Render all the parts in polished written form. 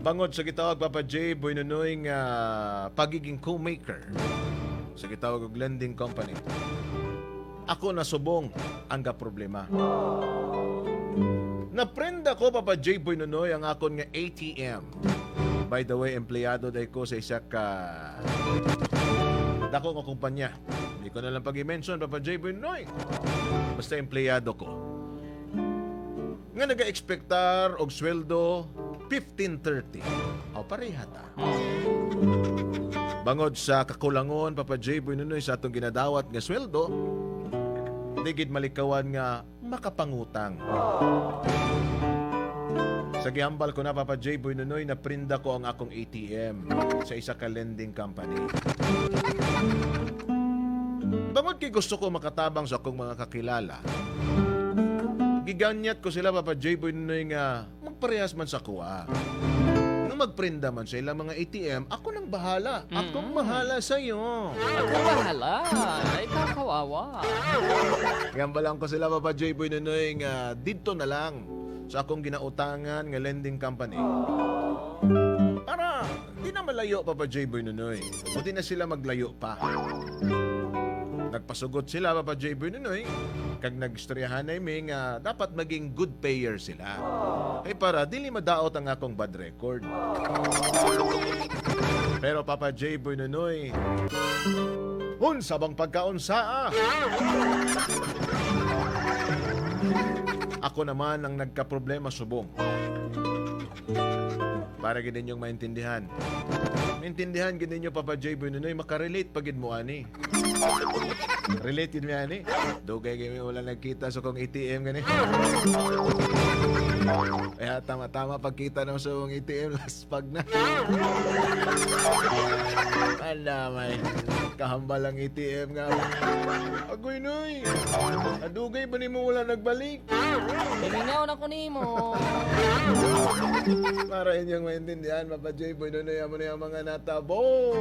Bangod sa gitawag Papa J, Boy Nonoy nga pagiging co-maker sa gitawag og lending company. Ako nasubong ang problema. Naprenda ko Papa J, Boy Nonoy ang akon nga ATM. By the way, empleyado day ko sa isa ka dako nga kumpanya. Hindi ko na lang pag-i-mention Papa J, Boy Nonoy. Basta empleyado ko. Nga naga-expectar og sweldo 15.30. O pareha ta. Bangod sa kakulangon Papa J, Boy Nonoy sa atong ginadawat nga sweldo, digid malikawan nga makapangutang. Sa gihambal ko na Papa J, Boy Nonoy, naprinda ko ang akong ATM sa isa ka lending company. Bangod kay gusto ko makatabang sa akong mga kakilala, giganyat ko sila Papa J, Boy Nonoy nga magparehas man sa kuha. Nung magprinda man sa ilang mga ATM, ako nang bahala. Akong bahala sa'yo. Ako bahala. Ikaw kawawa. Gambalang ko sila Papa J, Boy Nonoy nga dito na lang sa akong ginautangan nga lending company. Para di na malayo Papa J, Boy Nonoy. O di na sila maglayo pa. Nagpasugot sila Papa J, Boy Nonoy kag nagstoryahan na may nga dapat maging good payer sila. Ay para dili madaot ang akong bad record. Pero Papa J, Boy Nonoy, unsa bang pagkaunsaa? Ako naman ang nagka-problema subong. Para gid ninyong maintindihan. Maintindihan gid ninyo Papa J, Boy Nonoy, makarelate pagid mo ani. Related mi ani. Dugay kami wala nagkita sa kong ATM gani. Kaya tama-tama pagkita na sa kong ATM last pag na. Ala may kahambal ang ATM nga. Agoy noy. Adugay ba nimo wala nagbalik? Hiningaw na ko nimo. Para inyong maintindihan Papa J, Boy Nonoy, amo na yung mga natabo.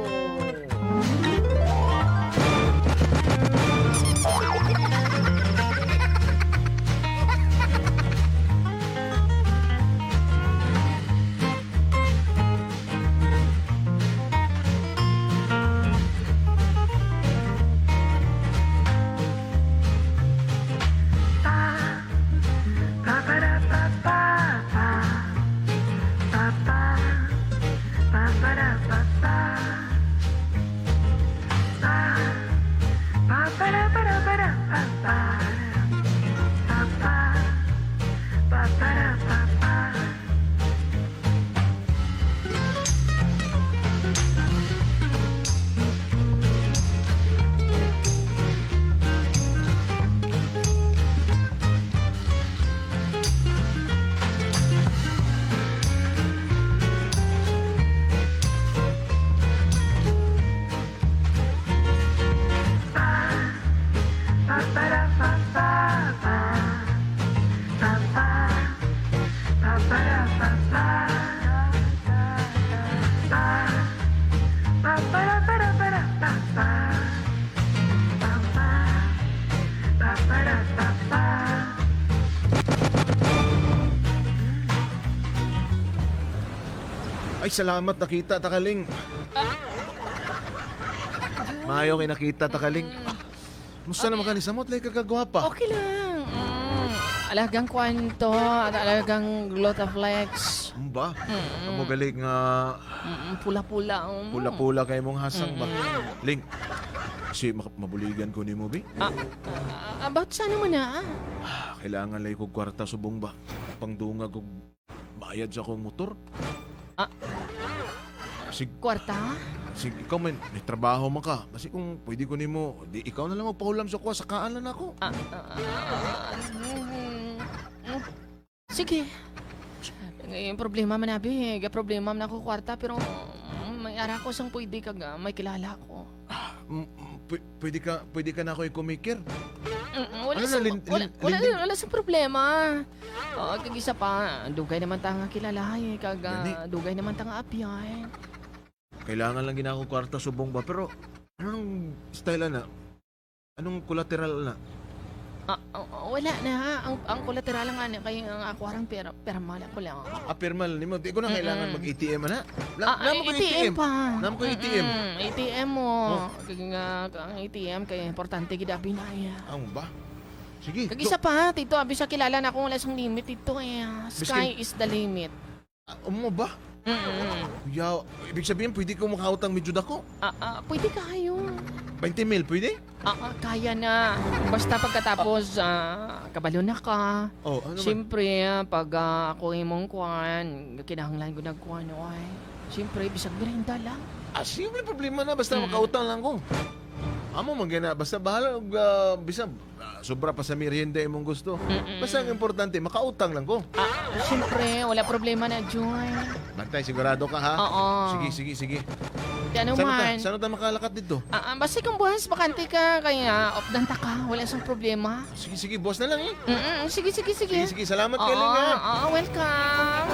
Ay, salamat nakita Takaling. Maayo kay nakita Takaling. Musta naman ka ni Samot? Like kagwapa. Okay lang. Alagang kwento at alagang lot of legs. Ba? Amo galing nga Pula-pula. pula-pula kay mong hasang ba? Ling, si mabuligan ko ni mo, Bi. About saan naman na? Kailangan lay kog kwarta subong ba? Pangdungag kog bayad sa akong motor. Kwarta? Sige, ikaw may trabaho man ka. Kasi kung pwede ko nimo, di ikaw na lang magpahulam sa kuha, sakaan lang ako. Sige. Yung problema man nabi, problema man ako kwarta, pero may ara ko sang pwede kag may kilala ko. Pwede ka na ako i-kumikir. Wala Ano sa na, wala sa problema. Kag isa pa, dugay naman tanga kilala kag dugay naman tanga apyan. Kailangan lang ginako kwarta subong ba? Pero anong style na? Anong collateral na? Wala na. Ang kolateral nga na kay ang ako arang pera mala ko lang. Pirmal nimo, di ko na kailangan mag-ATM na. Namo ko ATM pa. Namo ko ATM. ATM mo. Kaya nga ang ATM kay importante gid abi na ya. Ang ba? Sige. Kag isa pa, tito, abi sa kilala na akong wala sang limit dito eh. Sky is the limit. Mo ba? Ya, ibig sabihin pwede ko makautang medyo dako. Pwede kayo. 20 mil, pwede? Kaya na. Basta pagkatapos, kabalo na ka. Oh, ano ba? Siyempre, pag ako imong kuhan, kinahanglan ko nagkuhan, ay. Siyempre, bisag merinda lang. Simple problema na, basta makautang lang ko. Amo man gina, basta bahala, bisag, sobra pa sa merienda imong gusto. Basta ang importante, makautang lang ko. Siyempre, wala problema na, Joy. Bantay, sigurado ka ha? Oo. Sige. Ano man. Saan ta makalakat dito? Basta kung bukas, bakante ka, kaya opdanta ka, wala sang problema. Sige, boss na lang eh. Sige. Sige, salamat kay Ling ha. Welcome.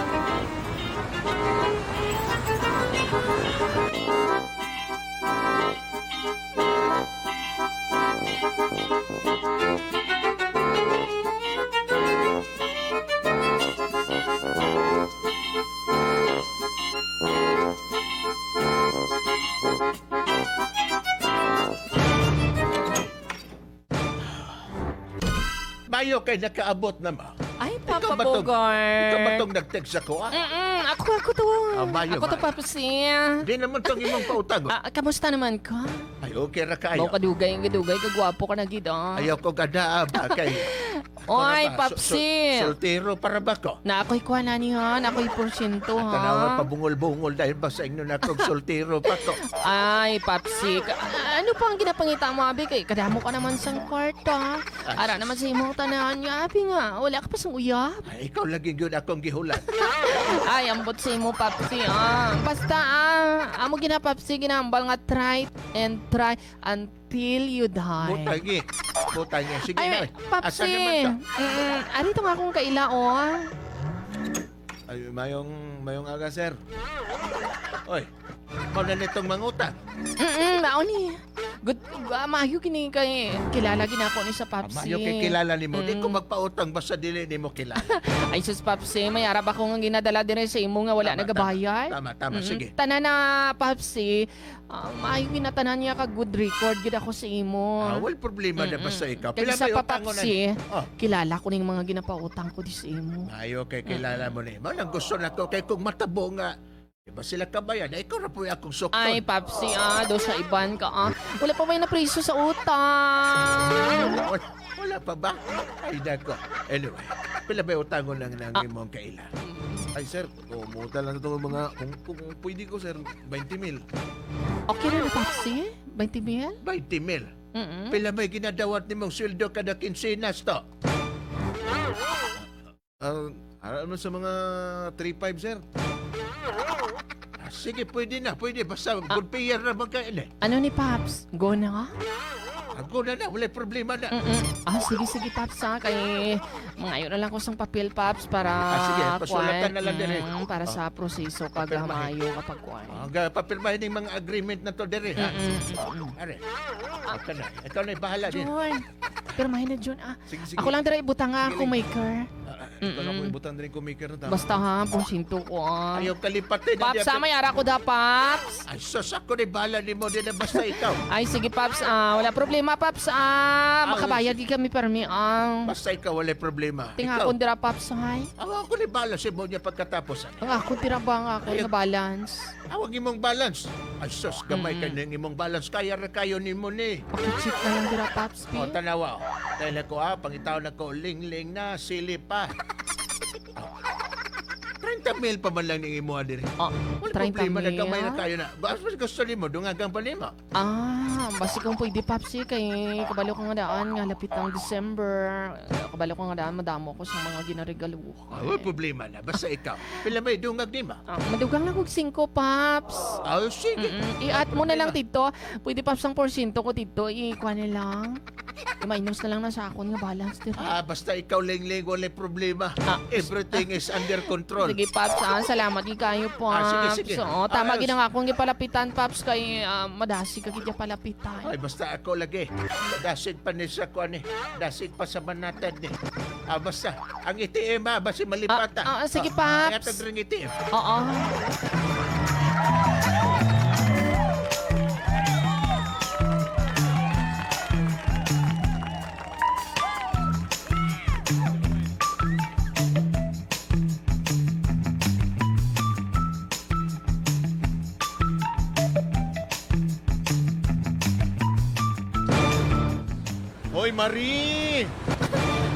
Bayo kay nakaabot na ma. Ay, Ikaw Papa ba tong- Bogart. Ikaw ba tong nag-text ako Ako to. Bayo, Ako to, Bayo. Papsi. Di naman tong imong pautang. Kamusta naman ka? Ay, okay ra kayo. Mau kadugay, kagwapo ka na gid. Ayaw ko gadaab kay. Oy, Para ba? Papsi. Soltero para ba ko? Na ako'y kuha na niya, na ako'y porsyento, Tanawan ha? pa bungol-bungol dahil ba sa inyo na kong soltero pa ko. Ay, Papsi, ano pa ang ginapangita mo, abi? Kay kadamo ka naman sang kwarta. Ara naman sa imong tanahan niya, abi nga. Wala ka pa sang uyab. Ay, ikaw lagi yun akong gihulat. Ay, ambot sa imo, Papsi, Basta, amo gina, Papsi, ginambal nga try and try until you die. Butangi. Sige na. Ay, Papsi, Asa naman to? arito nga akong kailao, Ay, mayong aga, sir. Oy, na nitong mangutang. Mauni. Good, mayo kini kay kilala ginako ni sa Papsi. Mayo kay kilala ni mo. Di ko magpautang basta dili ni mo kilala. Ay sus Papsi, may arab ako nga ginadala dire sa imo nga wala Tama, nagabayad. Tama, sige. Tanan na Papsi, maayo ginatanan niya ka good record gid ako sa imo. Well, problema na basta ikaw. Kaya Pila sa may utang mo Papsi, Oh. kilala ko ning mga ginapautang ko di sa imo. Mayo kay kilala mo ni mo. Nang gusto na ko kay kung matabo nga. Diba sila kabayan? Ay, ikaw na po yung akong sukton. Ay, Papsi, do sa iban ka, Wala pa ba yung napriso sa utang? Wala pa ba? Ay, nako. Anyway, pila ba yung utangon lang ng imong kaila? Ay, sir, umuta lang ito mga, kung pwede ko, sir, 20 mil. Okay na Papsi? 20 mil? 20 mil? Pila ba yung ginadawat ni mong sweldo kada kinsinas to? Ano sa mga 3-5, sir? Sige, pwede na, pwede. Basta good payer na magkain eh. Ano ni Paps? Go na nga? Ako na, wala problema na. Sige, Paps, Kay mga na lang ko sang papel, Paps, para sige, pasulatan na lang din eh. para sa proseso pag Papirmahin. mayo kapag kuwan. Papirmahin yung mga agreement na to dere, ha? Are, ito na. Ikaw na yung bahala din. John, pirmahin na, John, Sige. Ako lang dara ibutang nga Sige, ako maker. Ito lang ko ibutan din kumaker na tama. Basta ha, porsyento ko, Ayaw kalipatin. Paps, may ara ko da, Paps. Ay, sus, ako na yung bahala ni mo din na basta ikaw. Ay, sige, Paps, wala problema, Paps. Makabayad di kami permi, Basta ikaw, wala problema. Tinga Ikaw, akong dira, Paps, hay. ako na yung bahala sa mo niya pagkatapos. Ang ako tira ba ang ako na balance? Awag imong balance. Ay, sus, gamay ka ng imong balance. Kaya ra kayo ni mo ni. Pakichip na lang dira, Paps, O, tanawa. Dahil ako pangitaw na ko, ling-ling na, sili pa. 30 mil pa man lang ng imo diri. Wala 30 problema na mil. gamay na kayo na. Basta gusto ni mo, dungagang pa nimo. Basi kung pwede, Papsi, kay kabalo ko nga daan, nga lapit ang December. Kabalo ko nga daan, madamo ko sa mga ginaregalo ko. Wala problema na, basta ikaw. Pila may dungag ni mo? Madugang lang kong 5, Paps. Sige. I-add mo na lang dito. Pwede, Paps, ang porsyento ko dito. Ikuha na lang. minus na lang na sa akon nga balance dire. Basta ikaw ling-ling, wala problema. Ah, Everything is under control. Sige, Paps, salamat gi kayo, Paps. Sige. So, tama Ayos. gid ang akong gipalapitan, Paps, kay madasi ka gid palapitan. Ay, basta ako lagi. Dasig pa ni sa kuan dasig pa sa manatad ni. Basta, ang ATM basta malipata. Sige, Paps. Kaya ring ATM. Oo. Hoy, Marie!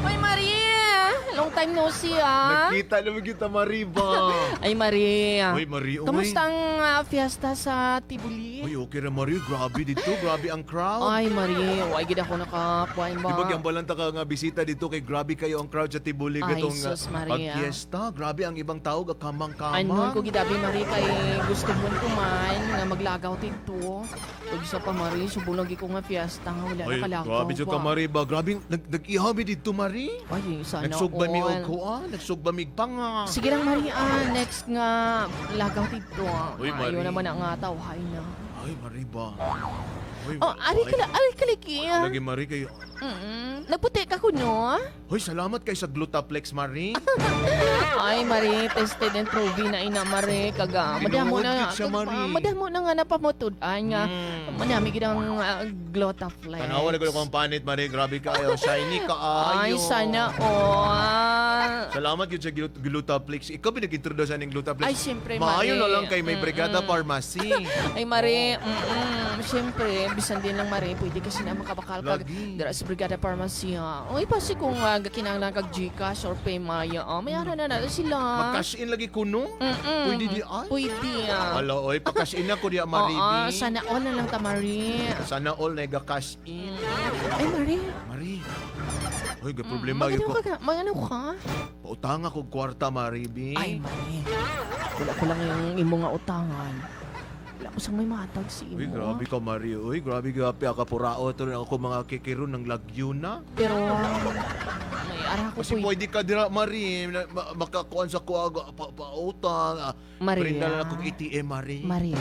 Hoy, Maria! Long time no see, Nakita naman kita, Marie ba? Ay, Maria. Hoy, Marie, Kamusta ang fiesta sa Tibuli? Uy, okay na, Marie. Grabe dito. Grabe ang crowd. Ay, Maria. Huwag gid ako nakapuan ba? Di ba yung balanta ka nga bisita dito kay grabe kayo ang crowd sa Tibuli Ay, gatong sus, Maria. pagpiesta. Grabe ang ibang tao kamang-kamang. Ano ko gidabi, Maria, kay gusto mo kumain nga maglagaw dito. Pag isa pa, Maria, subong lagi ko nga fiesta nga wala Ay, nakalagaw grabe dito ka, Marie ba? Grabe, nag-ihabi dito, Marie. Ay, sana Nagsugba mi all. og kuan, nagsugba mi pa nga. Sige lang, Maria. Next nga lagaw dito. Uy, Ayaw Marie. naman ang nga tawhay na. Ay, Marie ba? Uy, Ari ka lagi. Lagi, Marie, kayo. Nagputi ka ko, no? Hoy, salamat kay sa Glutaplex, Marie. Ay, Marie, tested and proven na ina, Marie. Kaga, madamo Tinuod na, gid siya, Marie. madamo na nga napamutod. Ay nga, madami ginang Glotaflex. Tanawa na ko kung panit, Marie. Grabe kayo. Shiny ka, Ay, ayo. sana all. Salamat yun sa Glutaplex. Ikaw pinag-introduce ng Glutaplex. Ay, siyempre, Maayo Marie. na lang kay may Brigada Pharmacy. Ay, Marie, siyempre, bisan din lang, Marie, pwede kasi na makabakal kag Lagi. dara sa Brigada Pharmacy, ha. Uy, pasi kung kinanglan kag Gcash or Paymaya, mayara na natin sila. Mag-cash in lagi kuno. Pwede di ay. Pwede, Hala, oy, pa-cash in ako di, Marie. Oo, sana all na lang ta, Marie. Sana all na cash in. Ay, Marie. Marie. Hoy, may problema yun ko. Magano ka? Pautang ako kwarta, Marie, B. Ay, Marie. Wala ko lang yung imo nga utangan. Wala ko sang may matag si imo. Uy, grabe ka, Marie. Uy, grabe ka, purao. Ito rin ako mga kikiron ng Laguna. Pero, may ara ko Kasi po. pwede ka dira, Marie. Makakuan sa kuwaga, pautang. Marie. Prinda na akong ATM, Marie. Marie.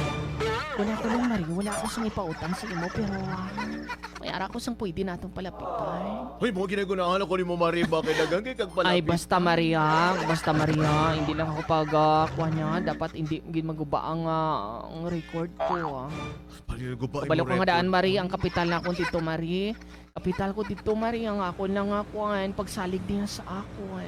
Wala ko lang, Marie. Wala ko sang ipautang sa imo. Pero, may ara ko sang pwede natong palapitan. Hoy, mga ginagunahan ako ni mo, Marie. Bakit dagang kay kag palapit? Ay, basta Maria. Basta Maria. Hindi lang ako kuha niya. Dapat hindi maguba ang record ko. Kabalo ko nga daan, Marie. Ang kapital na akong Tito Marie. Kapital ko Tito Marie. Ang ako na nga kuhan. Pagsalig din sa ako.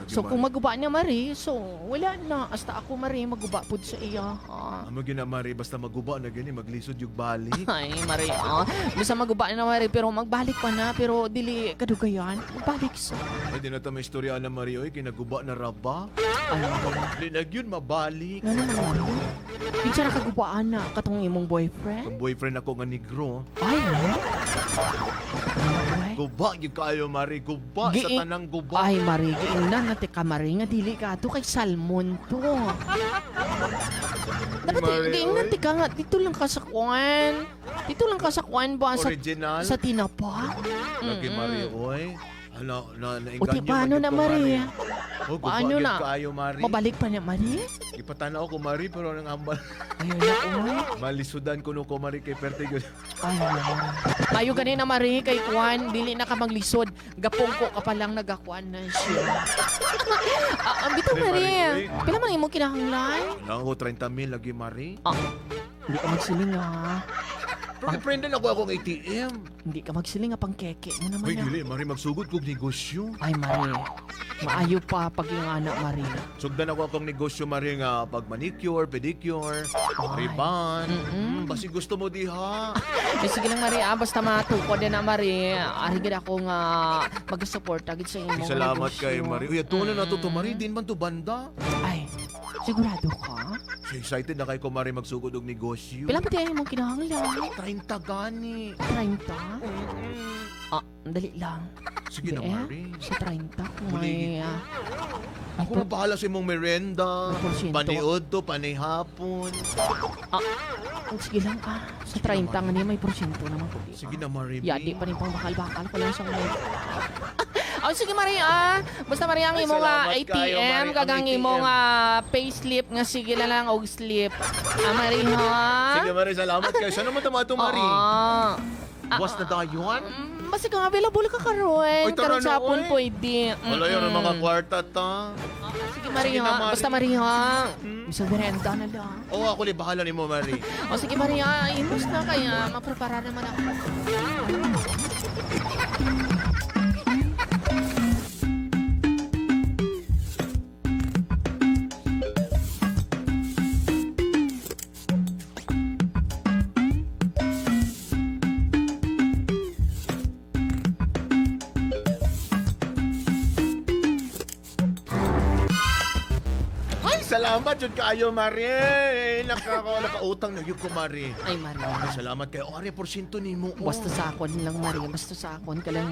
So, kung maguba niya, Marie, so, wala na. Hasta ako, Marie, maguba po sa iya. Amo gina, Marie. Basta maguba na gani, maglisod yung balik. Ay, Marie, basta maguba na, Marie, pero magbalik pa na. Pero, dili, kadugayan. Magbalik sa. Ay, di na ta may istorya na, Marie. Oy, kinaguba na raba. Ay, Di na yun, mabalik. nga naman, Marie. Pinsa na kagubaan na katong imong boyfriend? Ang boyfriend ako nga negro. Ay, ano? Guba, yung kayo, Marie. Guba sa Gi- tanang guba. Ay, Marie, giingnan na ka, Marie, nga dili ka to kay Salmon to. Dapat Marie, giingnan oy. ka nga, dito lang ka sa kwan. Dito lang ka sa kwan ba? Original. Sa tinapa? Lagi, Marie. Oy. Ano, O di paano na, Marie? Oh, guba, Paano gid na? kayo, Marie. Mabalik pa niya, Marie? Ipatanaw ko, Marie, pero nang ambal. Ayun na, oy. Malisudan ko no ko, Marie, kay Pertigo. Ay, kayo ganina, Marie, kay Kwan, dili na ka maglisod. Gapong ko ka palang nagakwan na siya. Bitaw, Marie, Marie. oy. Pila man imo kinahanglan? Lang ko 30,000 lagi, Marie. Hindi ka magsiling, ha? Pero friend na ako akong ATM. Hindi ka magsiling, pang keke mo naman, Uy, ha? gili, Marie, magsugod kong negosyo. Ay, Marie. Maayo pa pag yung anak, Marie. Sugdan ako akong negosyo, Marie, nga pag manicure, pedicure, ribbon. Basi gusto mo diha. Sige lang, Marie. Basta matukod na, Marie. Arigid ako nga mag-support agad sa imo. Salamat kay Marie. Uy, ato na to, Marie. Din man to banda. Ay, sigurado ka? Excited na kay ko, Marie, magsugod og negosyo. Pila pa tayo mong kinahanglan? 30 gani. 30? Dali lang. Sige na, Hindi, Marie. Sa 30 kung Huli. may Ako na bahala sa imong merenda, Porsyento. paniod to, panihapon. Sige lang ka. Sa 30 nga niya may porsyento naman ko. Sige na, Marie. Yadi pa rin pang bakal-bakal ko lang sa kumay. Oh, sige Maria. Basta Maria ang Ay, imong salamat kayo, ATM, Maria. Ang kagang ATM. imong payslip nga sige na lang og slip. Maria. Sige, Marie, salamat kayo. Saan naman tama ito, Marie? Buwas na dayon? Basta kung available ka karon. Oy, tara Karon na, sa hapon oy. pwede. Wala yun ang mga kwarta ta. Sige Maria. Sige na, Maria. Basta Maria. Bisa merenda na lang. Oo, ako li bahala ni mo, Marie. O sige Maria, imus na kaya. Maprepara naman ako. Ay, salamat jud kaayo, Marie. Nakautang na yun ko, Marie. Ay Maria. Ay, salamat kayo. Ari, porsyento ni mo. Basta sa akon lang, Maria. Basta sa akon ka lang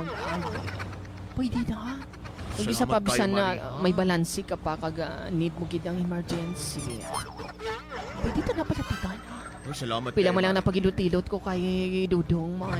pwede na. Hindi sa Salamat pabisan kayo, na Maria. may balansi ka pa kag need mo gid ang emergency. Pwede ta na palapitan. Ay, salamat Pila kayo, mo lang Marie. na pagidot-idot ko kay Dudong mo.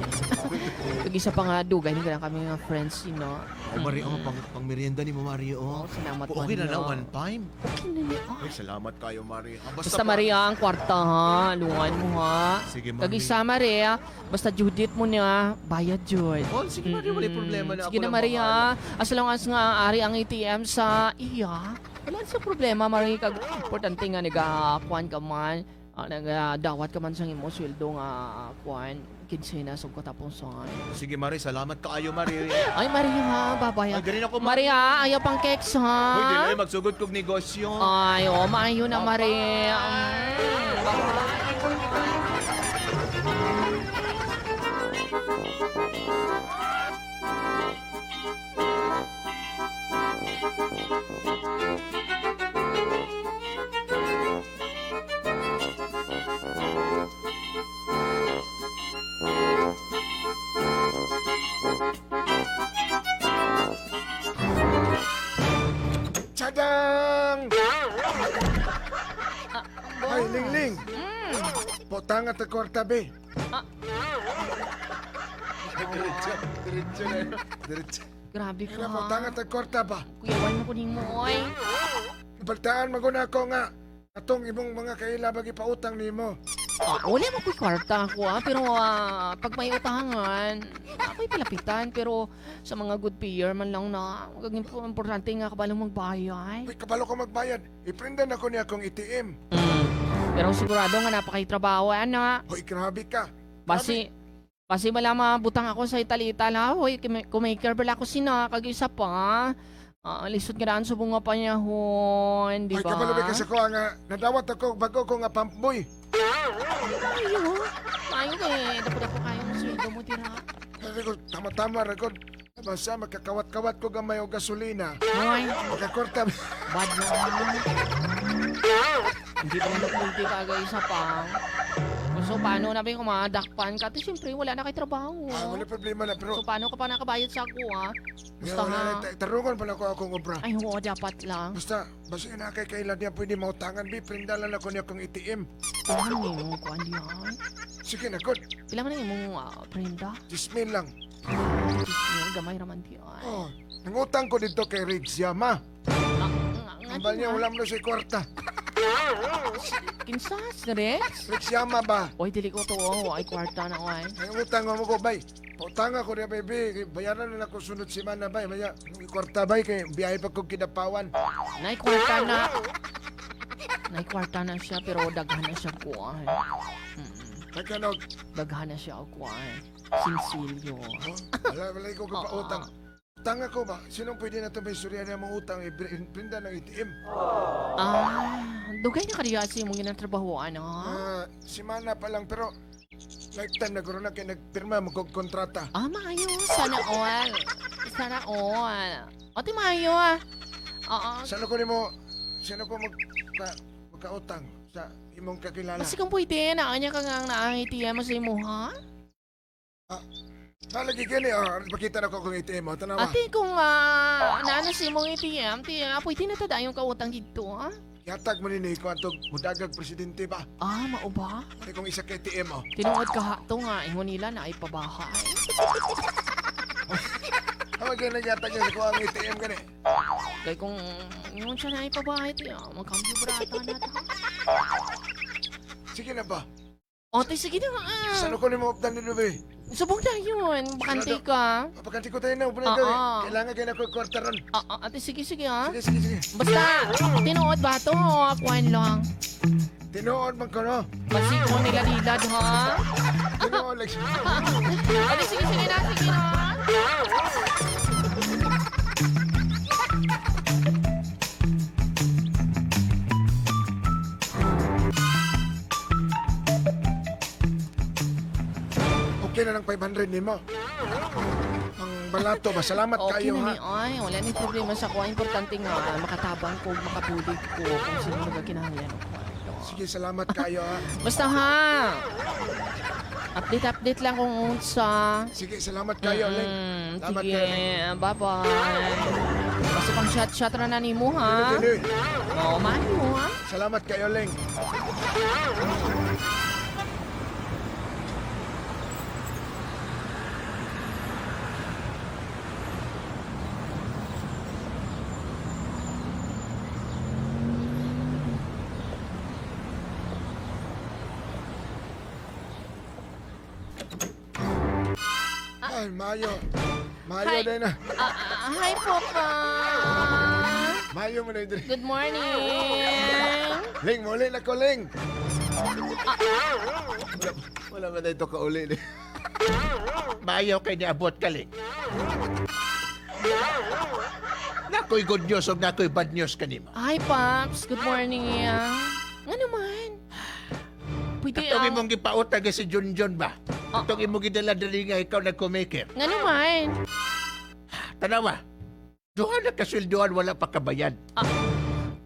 Kag isa pa nga dugay ni lang kami nga friends, you know. Oh, Marie, pang merienda ni mo, Marie, Oh, salamat Okay na na, Maria. one time. Okay na ni. Ay, salamat kayo, Marie. Basta Maria ang kwarta ha. Lungan mo ha. Sige, Kag Marie. isa Maria, basta Judith mo niya, bayad Jud. Oh, sige, Marie, wala problema na. Sige ako na lang Maria, bahala. as long as nga ari ang ATM sa iya, wala sa problema Maria kag importante nga nagakuan ka man, nagadawat ka man sa imo sweldo nga kuan kinsina sug ko tapos Sige, Marie, salamat kaayo, Marie. Ay Maria, babaya. Ay, ganin ako, Maria, ayaw pang cakes Hoy, di ha. na magsugod kog negosyo. Ay, oh, maayo na Maria. Tadang! Ay, Lingling! Potang at kwarta, be. Diretso, diretso na yun. Diretso. Grabe ka. Kaya potang at kwarta ba? Kuyawan mo kuning mo, oy. Baltaan maguna ko nga atong imong mga kaila bagi pautang nimo. Wala mo ko'y kwarta ako pero pag may utangan, ako'y palapitan pero sa mga good payer man lang na importante nga kabalong magbayad. Uy, kabalo ko magbayad. Iprindan ako niya akong ATM. Pero sigurado nga napakaitrabaho, ana. Hoy, grabe ka. Kasi wala mabutang ako sa italita na, hoy, kumaker bala ako sina, kag isa pa. Lisod nga daan sa bunga pa niya, hon, di Hoy, ba? kabalo ba kasi ko nga nadawat ako bago ko nga pampboy. Ayo, ayo kay, dapat ako kayong sweldo mo, tira. Rekod, tama-tama, rekod. Basta makakawat-kawat ko gamay o gasolina. Hoy, Makakwarta. bad na. Hindi pa naman multi kagay isa pang. So, paano na ba yung kumadakpan ka? Kasi siyempre, wala na kay trabaho. Wala problema na, pero So, paano ka pa nakabayad sa ako, ha? Basta ha? tarungan pala ko akong obra. Ay, oo, dapat lang. Basta na kay kailan niya pwede mautangan, bi, prindalan ako niya kong ATM. Ano yung kuhan diyan? Sige na, good. Pila man yung prenda? 10,000 lang. Yung gamay raman diyan. Oh, nangutang ko dito kay Riggs Yama. Ambal niya, wala mo na siya kwarta. Kinsas, Rex? Riggs Yama ba? Oy, dili ko to. Ay, kwarta na, oy. Nangutang mo ko, bay. Pautang ako niya, baby. Bayaran na ako sunod si Mana, bay. Maya, kwarta, bay, kay biyahe pa kong kinapawan. Nay, kwarta na. Nay, kwarta na siya, pero daghan na siya kuhan. Nagkanog, Daghan na siya kuhan. Sinsilyo. wala ko pautang. Utang ako ba? Sinong pwede na ito may surya niya mga utang? Prinda ng ATM. Dugay na kariya si mong ginatrabahoan, ha? Si Mana pa lang, pero lifetime na gano'n na kayo nagpirma magkontrata. Maayo. Sana all. Sana all. O, ti maayo, Oo. Saan ko magkautang sa imong kakilala? Kasi kung pwede, naanya ka nga ang ATM mo sa imo, ha? Malagi gani, pakita na ko kung ATM mo. Tanawa. Ate, kung naano si mong ATM, pwede na tada yung kautang dito, ha? Yatag mo nini ko atong mudagag presidente ba? Mao ba? Ay kung isa ka ATM mo. Tinuod ka hato nga, ingon nila na ay pabahay. Gani yatag niya ko ang ATM gani. Kaya kung ingon siya na ay pabahay, magkambyo brata na ta. Sige na ba? O, sige na. Saan ko ni mo updan nilo ba? Subong na yun, bakante ka. Papakanti ko tayo na, upunan ko. Kailangan kayo na ko kwarta ron. Ate, sige, ha? Sige. Basta, tinuod ba ito o akuan lang? Tinuod man ko, no? Basi ko nila-dilad, ha? Tinuod, Lex. Ate, sige na. Okay na ng 500 ni mo. Ang balato ba? Salamat Okay kayo, na ha? ni ay, wala ni problema sa ko. Importante nga, makatabang ko, makapulig ko kung sino nagkakinahanglan ako. Sige, salamat kayo, ha? Basta ha, update lang kung unsa. Sige, salamat kayo, Leng. Salamat Sige, kayo, Leng. bye-bye. Basta pang shot na na ni mo, ha? Dili. Oo, mayo, ha? Salamat kayo, Leng. Ay, Mayo. Mayo Hi. din na. Hi, Papa. Mayo mo na yun. Good morning. Leng, muli na ko, Leng. Wala ba na ito kauli, Leng? Maayaw kay niabot ka, Ling. Nakoy good news o nakoy bad news kanimo. Hi, Pops. Good morning, Nga naman. Pwede Itong imong gipautag si Junjun ba? Itong imong gidala-dali nga ikaw nagkumaker. Nga naman. Tanawa, duha na kasweldoan wala pa kabayad.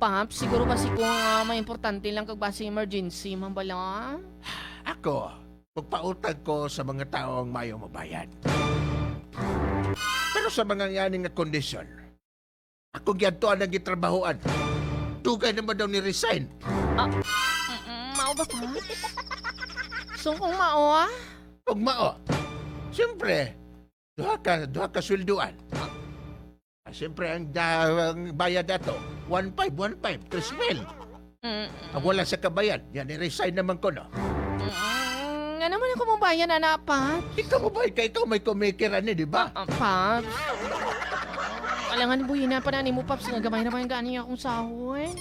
Pops, siguro kasi kung may importante lang kag base emergency, mambala. Ako, magpautag ko sa mga tao ang mayo mabayad. Pero sa mga yaning nga kondisyon, ako giadtoan ang gitrabahoan. Dugay naman daw ni-resign. Mao ba, Pops? So kung mao, Ug mao, siyempre, duha ka sweldoan. Siyempre, ang bayad ato, 1,515, 3,000. Ang wala sa kabayad, yan, i-resign naman ko, no? Nga naman ako mabayan, anak, Pops. Ikaw mo ba? Ikaw may kumaker, di ba? Pops. Alangan buhin na pa na ni mo, Pops. Nga gamay naman gani akong sahod.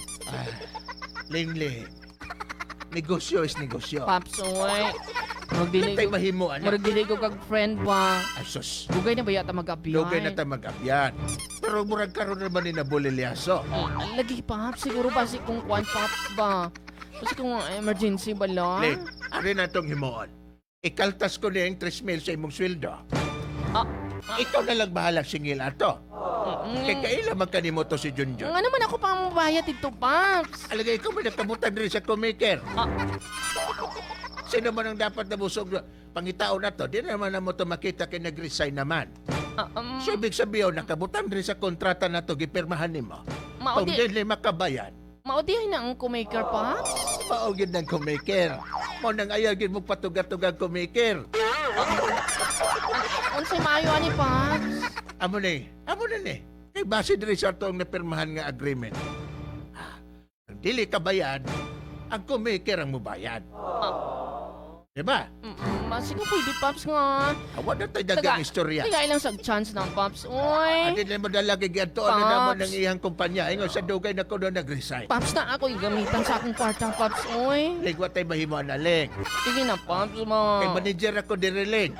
Lingli, negosyo is negosyo. Pops, oy. Magdilig Kay ko. mahimo, anak. Magdilig ko kag friend ba. Asus. Bugay na ba yata mag-apply? Lugay na ta mag-abyan. Pero murag karon naman ni nabulilyaso. Lagi, Pops. Siguro ba si kung kwan, Pops ba? Kasi kung emergency ba lang? Ling, ari na itong himuon. Ikaltas ko na yung 3,000 sa imong sweldo. Ikaw na lang bahala singil ato. Kay kaila magkanimo to si Junjun. Nga naman ako pang mabayad dito, Pops. Alagay ikaw may nakabutan rin sa kumaker. Sino man ang dapat nabusog pangitao na to? Di naman na mo to makita kay nag-resign naman. So, ibig sabihin, nakabutan rin sa kontrata na to, gipirmahan nimo. Kung Maudi, di makabayad, maudi na ang kumaker, Pops. maugid ng kumaker. Mo nang ayagin mo patugat-tugang kumaker. Unsay maayo ani, Pops? Amo na ni. Kay base diri sa atong napirmahan nga agreement. Ang dili kabayad, ang kumaker ang mubayad. Diba? Sige, pwede, Pops nga. Awan na tayo dagang istorya. Tigay lang sa chance ng Pops. Uy. Adi na mo dalagi giadto ano naman ng iyang kumpanya. Ingon sa dugay na ko doon nag-resign. Pops na ako gamitan sa akong kwarta, Pops. Uy. Ligwa tayo mahimo na ling. Sige na, Pops. Kay manager ako diri ling.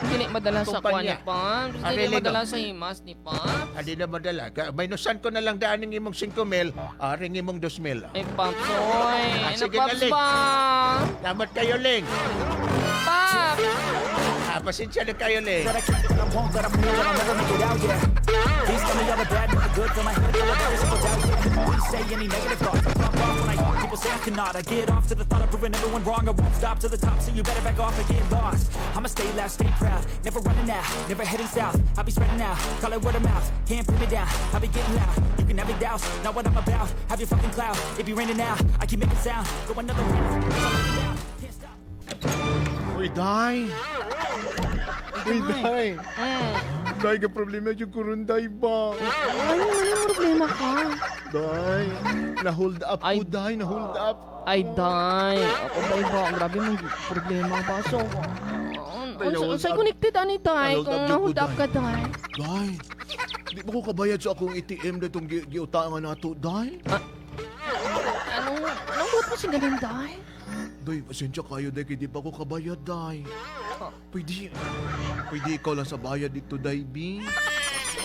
Dili madala sa kwan ni Kumpanya. Pops. Ari, Dili Ligo. madala sa himas ni Pops. Adi na mo dalaga. Minusan ko na lang daan ng imong 5,000, aring imong 2,000. Ay, Pops. Uy. Ano, sige, Pops galing. ba? Salamat kayo ling. Pops. Pasensya na kayo ling. That I keep what I want, that I move, that I'll never make it out, yeah. Please tell me all the bad, not the good, for my head full of every single doubt, yeah. Please say any negative thoughts, I pop off when I like people say I cannot. I get off to the thought of proving everyone wrong. I won't stop to the top, so you better back off and get lost. I'ma stay loud, stay proud, never running out, never heading south. I'll be spreading out, call it word of mouth. Can't put me down, I'll be getting loud. You can have it douse, not what I'm about. Have your fucking cloud, it be raining now. I keep making sound, go another round. Can't stop. Uy, Day! Uy, Day! Mm. Day, ka problema yung kurunday ba? Ano problema ka? Day, na-hold up Ay. po, Day, na-hold up. Ay, day. Ako ba? Grabe mong problema ba? So, unsay connected ani day? Hold up, Kung Jud, na-hold up day. ka day. Day, di ba ko kabayad sa akong ATM na itong giutangan na ito, Day? Anong buot mo si ganun day? Day, pasensya kayo, Day, kaya di pa ko kabayad, Day. Pwede ikaw lang sa bayad dito, Day, B.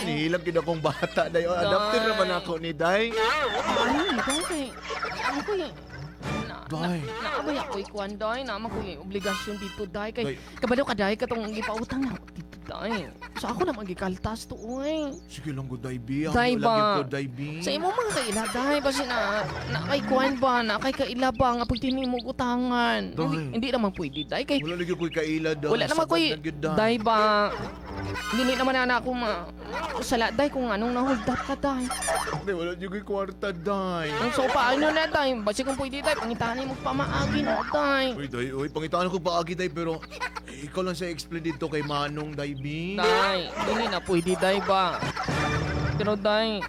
Nihilang kina kong bata, Day. O, adapted naman ako ni Day. Ay, day. Ano ko eh? Day. Naabay ako ikuan day. Naman ko yung obligasyon dito day. Kay Day. kabalo ka day katong gipautang na ako dito day. So ako na magikaltas to uy. Sige lang ko, Day, B. Day Ano ba? lagi ko, Day, B. Sa imo mga kaila day basi na kay kuan ba na kay kaila ba nga pag mo utangan. Day. Hindi naman pwede day kay Wala lagi ko'y kaila, Day. wala naman ko'y Sagad na gyud, Day. day ba. Dili naman na ako sala day kung anong na-hold up ka day. Day, wala lagi ko'y kwarta, Day. Ang so paano na day basi kung pwede day pangitahan mo pamaagi na day. Uy, Day, uy, pangitaan ko paagi, Day, pero ikaw lang sa explain dito kay Manong, Day, B. Day, dili na pwede day ba. Pero day,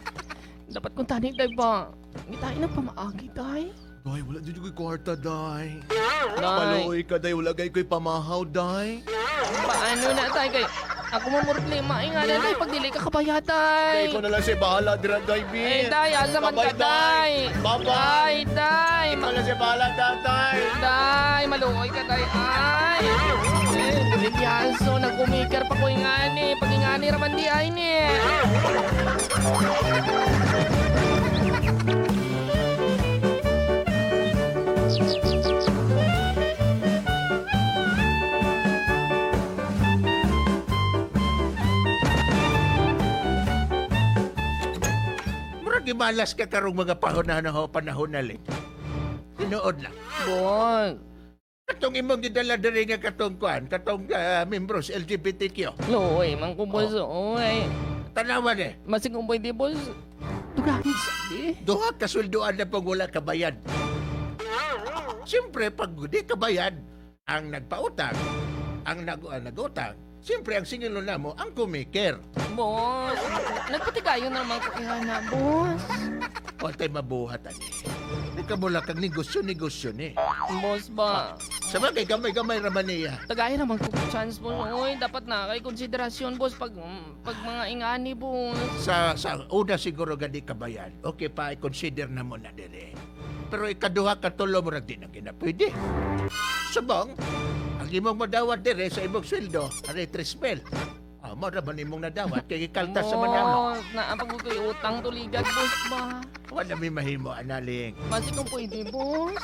dapat kung tani day ba. Ngitain na pamaagi day. Day, wala dyan ko'y kwarta, Day. Day, Paluoy ka, Day. Wala ko'y pamahaw, Day. paano na day kay ako mo problema ay nga na day pag dili ka kabayad Day, day. ikaw na lang siya bahala, Dira, Day, B. Eh day, asa man ka Bye-bye, day. Bye-bye. Ay day, Ikaw na siya bahala, Day. day, maluoy ka day. Ay. Diligyanso, nagkumikar pa ko ingani. Pag ingani raman di ay ni. Murag imalas ka karong mga panahon na li. Tinuod lang. Bon. Katong imong gidala diri nga katong kuan, katong membros LGBTQ. Loy, man ko boss. Oy. Tanawan eh. Masig kung pwede boss. Tugangin sabi. Duha ka sweldoan na pag wala ka bayad. Siyempre, pag di ka bayad, ang nagpautang, ang nag-utang, siyempre ang singilo na mo, ang kumiker. Boss. Nagpatigayo naman ko ihana, boss. Huwag tayo mabuhat, ani. Ikaw mo lang kang negosyo ni. Boss ba? Sa bagay, gamay-gamay raman niya. Tagay naman ko chance, boss. Oy, dapat na kay konsiderasyon, boss, pag mga ingani, boss. Sa una siguro gadi ka bayad, okay pa, i-consider na mo na dire. Pero ikaduha katulo mo rin din ang kinapwede. Subong, ang imong madawat dire sa imong sweldo, aray 3,000. Mo raman imong nadawat, kay ikaltas sa manalo. Boss, naapag ko yung utang tuligan, boss ba? Wala may mahimo, analing. Masig kung pwede, boss.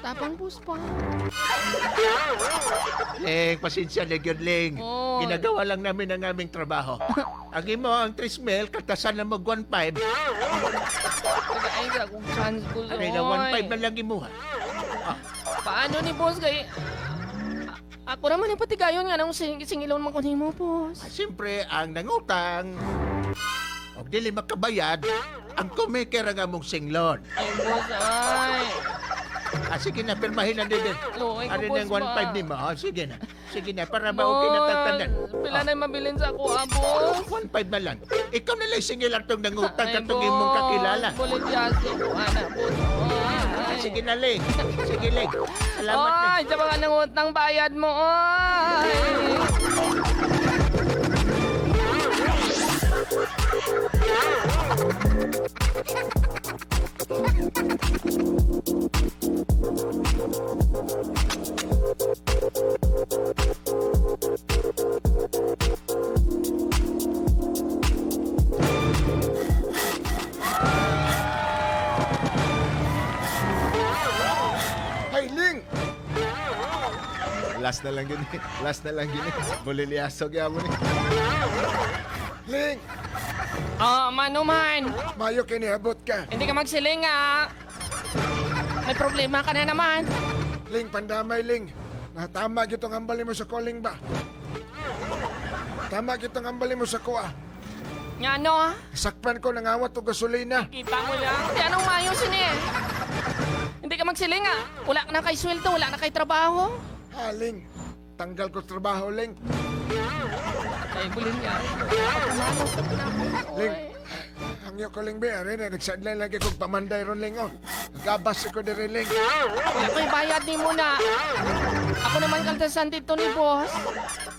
Tapang, boss pa. Ling, pasensya na yun, Ling. Oh. Ginagawa lang namin ang aming trabaho. Ang imo ang 3,000, kaltasan na mag 1,500. Tagay ka kung chance, boss. Aray na 1,500 na lang imuha. Paano ni boss kay... Ako naman yung patigayon nga nung singilon mo ko ni mo, boss. Siyempre, ang nangutang, o dili makabayad, ang kumiker ang among singlon. Ay, boss, ay. Sige na, pirmahin na din. Loy ko, Ano boss na yung 1,500 ni mo? Sige na. Sige na, para ba okay na tagtanan. Pila na yung mabilin sa ako, boss. 1,500 na lang. Ikaw na lang singil ang itong nangutang Ay, katong imong kakilala. Bolivyaso ko, anak, boss. Ay. Sige na, Ling. Sige, Ling. Salamat, Ling. Ay, sa mga nangutang bayad mo, ay. Ay, Ling! Last na lang yun eh. Last na lang yun eh. Buliliasog yan mo eh. Ling! Ah, manuman. Mayo kiniabot ka. Hindi ka magsiling, ah. May problema ka na naman. Ling, pandamay, Ling. Tama gitong hambali mo sa calling ba? Tama gitong hambali mo sa kuha. Nga ano? Sakpan ko nangawat o gasolina. Kita mo lang. Di anong maayusin eh. Hindi ka magsiling ah. Wala ka na kay sweldo, wala na kay trabaho. Ling. Tanggal ko trabaho, Ling. Ay, bulin niya. Ling. Hangyo ko, Ling, be. Arin, nagsadlay lagi kong pamanday ron, Ling, oh. Nagabas ko diri, Ling. Wala ko'y bayad ni mo na. Ako naman kaltasan dito ni boss.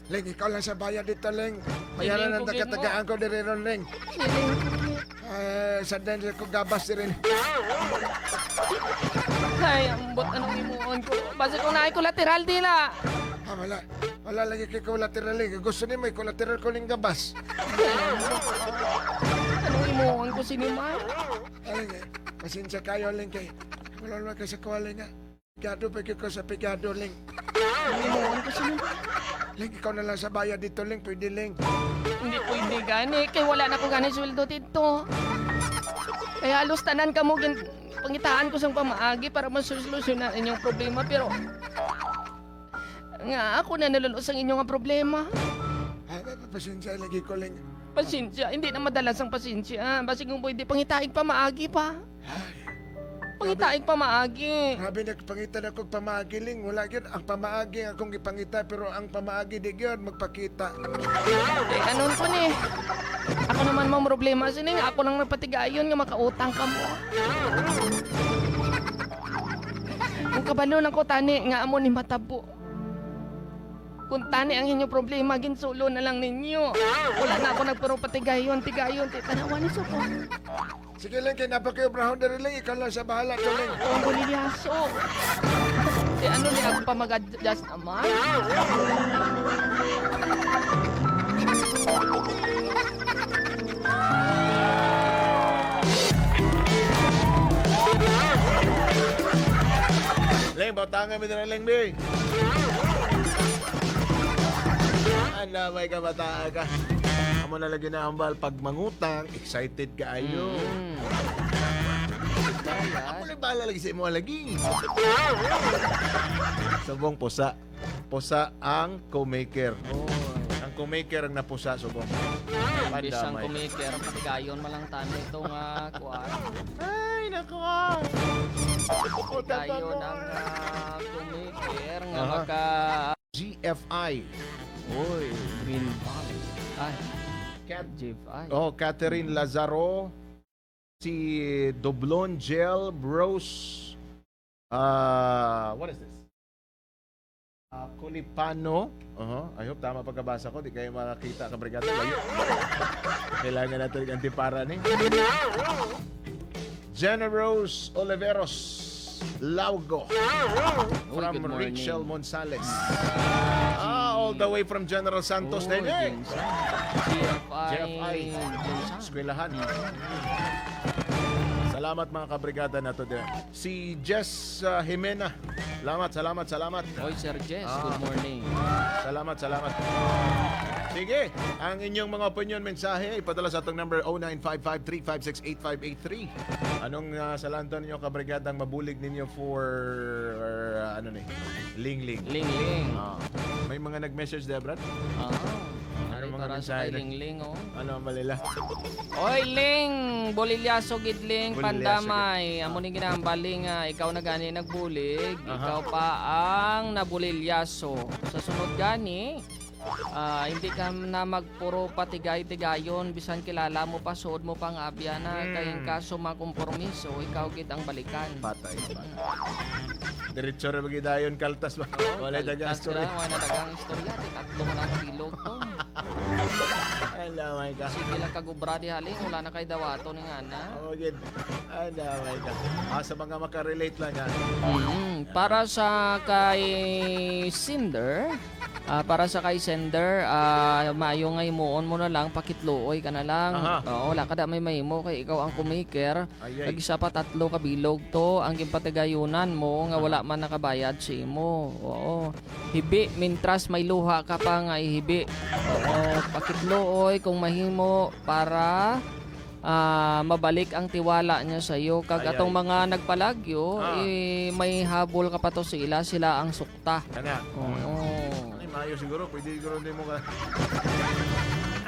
Ling, ikaw lang sa bayad dito, Ling. Bayaran ng Ling, kugin mo. taga-tagaan ko diri ron, Ling. Siling. Sadlay ko gabas diri. Ay, ambot anong imuon ko. Basta kung naay kolateral dila. Wala. Wala lagi kay collateral, Ling. Gusto ni may collateral ko, Ling, gabas. Anong imuon ko sinimay? Ling, pasensya kayo, Ling, kay wala naman ka sa kuha, Ling, ha. Pigado pa ko sa pigado, Ling. Anong imuon ko sinimay? Ling, ikaw na lang sa bayad dito, Ling. Pwede, Ling. Hindi pwede gani. Kaya wala na ko gani sweldo dito. Kaya halos tanan ka mo pangitaan ko sa pamaagi para masolusyonan inyong problema. Pero nga ako na nalulus ang inyong problema. Pasensya lagi ko, Ling. Pasensya. Hindi na madalas ang pasensya. Basi kung pwede pangitaig pa maagi pa. Pangitaig pa maagi. Grabe nagpangita na kong pamaagi, Ling. Wala yun. Ang pamaagi akong ipangita, pero ang pamaagi di yun magpakita. Eh, anon ko ni. Ako naman mong problema sining. Ako nang nagpatigayon nga makautang ka mo. Kung kabalo na ko tani nga amo ni matabo. Kung tani ang inyong problema, ginsulo na lang ninyo. Wala na ako nagpuro patigayon, tigayon, titanawan ni Suko. Sige, Ling. Kaya napaki-obrahon na rin, Ling. Ikaw lang sa bahala to, Ling. Ang bulilyaso. Eh ano ni ako pa mag-adjust naman? Leng, bautangan mo na Leng, Bing. May ka, bata ka. Amo na lagi na hambal pag mangutang, excited ka ayo. Ako na bala lagi sa imo lagi. Subong pusa. Pusa ang co-maker. Ang co-maker ang napusa, subong. Bisang Pandamay. kumiker, patigayon malang tani ito nga kuwan. Ay, nako. Patigayon ang kumiker nga Aha. maka... GFI. Uy, Green Valley. Ay, Cat GFI. Oh, Catherine Lazaro, si Doblon Gel Bros. What is this? Colipano. I hope tama pagkabasa ko. Di kayo makakita ka brigada. Layo. Kailangan natin ang antipara ni. Jenna Rose Oliveros Laugo. Uy, From good morning. Rachel Monsales. All the way from General Santos. Uy, Nene. GFI. GFI. Eskwelahan. Salamat mga kabrigada na to din. Si Jess Jimena. Salamat. Oy, Sir Jess, good morning. Salamat. Sige, ang inyong mga opinion, mensahe, ipadala sa atong number 0955-356-8583. Anong salantan ninyo kabrigadang mabulig ninyo for, Ling-ling? Ling-ling. May mga nag-message, Debrad? Ano mga para mensahe sa na- Ling-ling, oh. Ano ang malila? Oy, Ling! Bolilyaso gidling, Bolilyaso pandamay. Amo ni ginambaling nga, ikaw na gani nagbulig. Aha. Ikaw pa ang nabulilyaso. Sa sunod gani, hindi ka na magpuro patigay-tigayon. Bisan kilala mo pa, suod mo pang abya na. Kayang kaso makompromiso, ikaw gid ang balikan. Patay. Diretso rin magidayon kaltas ba? Wala dagang story. Wala dagang istorya. Tatlo mo lang bilog to. Hello, my God. Sige lang kagubra di haling. Wala na kay dawato ni Ana. Oh, good. Hello, my God. Sa mga makarelate lang ha. Para sa kay Cinder, maayo nga imuon mo na lang, pakitluoy ka na lang. Aha. Oo, wala ka da may mahimo kay ikaw ang kumaker. Ayay. Nag-isa pa tatlo ka bilog to, ang gimpatigayunan mo nga wala man nakabayad sa imo. Oo. Hibi, mintras may luha ka pa nga ihibi. Oo, pakitluoy kung mahimo para mabalik ang tiwala niya sa iyo. Kag Ay, atong ay. mga nagpalagyo, Ah. may habol ka pa to sila ang sukta. Kana. Oo. Ay, mayo siguro. Pwede siguro din mo ka.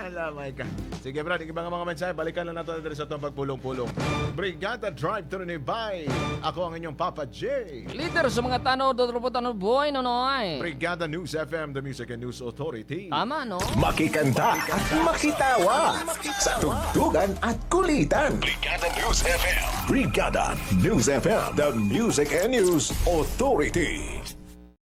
Alamay ka. Sige, Brad. Iba nga mga mensahe. Balikan lang natin sa itong pagpulong-pulong. Brigada Drive to ni Bay. Ako ang inyong Papa J. Leader sa mga tano, dodropo tano, boy, nonoy. Brigada News FM, the Music and News Authority. Tama, no? Makikanta at makitawa sa tugtugan at kulitan. Brigada News FM. Brigada News FM, the Music and News Authority.